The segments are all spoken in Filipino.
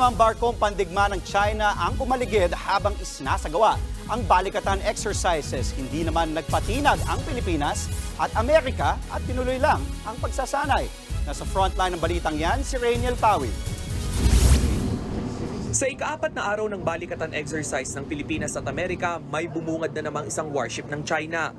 namang barkong pandigma ng China ang pumaligid habang isinasagawa ang balikatan exercises. Hindi naman nagpatinag ang Pilipinas at Amerika at tinuloy lang ang pagsasanay. Nasa frontline ng balitang yan si Rainiel Pawi. Sa ika-4 na araw ng balikatan exercise ng Pilipinas at Amerika, may bumungad na namang isang warship ng China.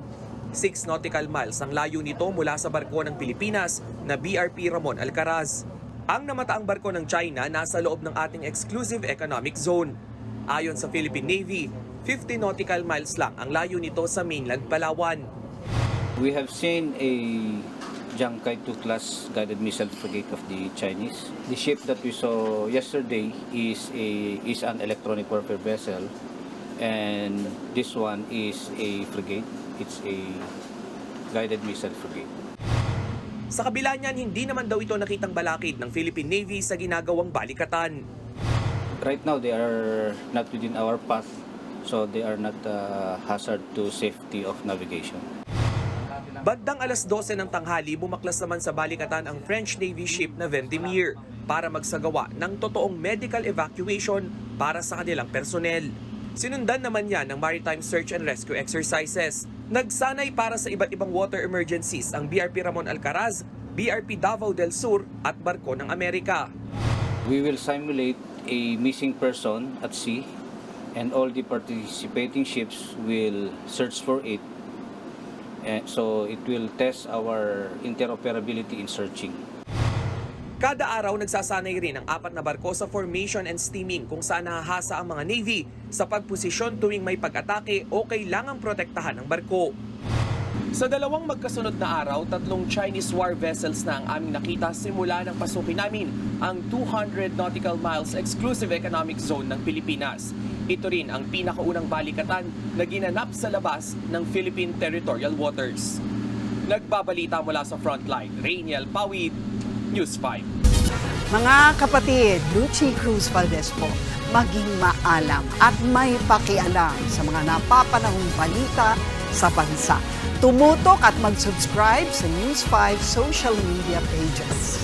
6 nautical miles ang layo nito mula sa barko ng Pilipinas na BRP Ramon Alcaraz. Ang namataang barko ng China nasa loob ng ating exclusive economic zone. Ayon sa Philippine Navy, 50 nautical miles lang ang layo nito sa mainland Palawan. We have seen a Jiangkai 2 class guided missile frigate of the Chinese. The ship that we saw yesterday is an electronic warfare vessel, and this one is a frigate. It's a guided missile frigate. Sa kabila niyan, hindi naman daw ito nakitang balakid ng Philippine Navy sa ginagawang balikatan. Right now, they are not within our path, so they are not a hazard to safety of navigation. Bandang alas 12 ng tanghali, bumaklas naman sa balikatan ang French Navy ship na Vendémiaire para magsagawa ng totoong medical evacuation para sa kanilang personnel. Sinundan naman yan ng maritime search and rescue exercises. Nagsanay para sa iba't ibang water emergencies ang BRP Ramon Alcaraz, BRP Davao del Sur at barko ng Amerika. We will simulate a missing person at sea, and all the participating ships will search for it. So it will test our interoperability in searching. Kada araw nagsasanay rin ang 4 na barko sa formation and steaming kung saan nahahasa ang mga Navy sa pagposisyon tuwing may pag-atake o kailangang protektahan ng barko. Sa dalawang magkasunod na araw, 3 Chinese war vessels na ang aming nakita simula nang pasukin namin ang 200 nautical miles exclusive economic zone ng Pilipinas. Ito rin ang pinakaunang balikatan na ginanap sa labas ng Philippine territorial waters. Nagbabalita mula sa frontline, Rainiel Pawid, News 5. Mga kapatid, Lucy Cruz Valdez po, maging maalam at may pakialam sa mga napapanahong balita sa bansa. Tumutok at mag-subscribe sa News 5 social media pages.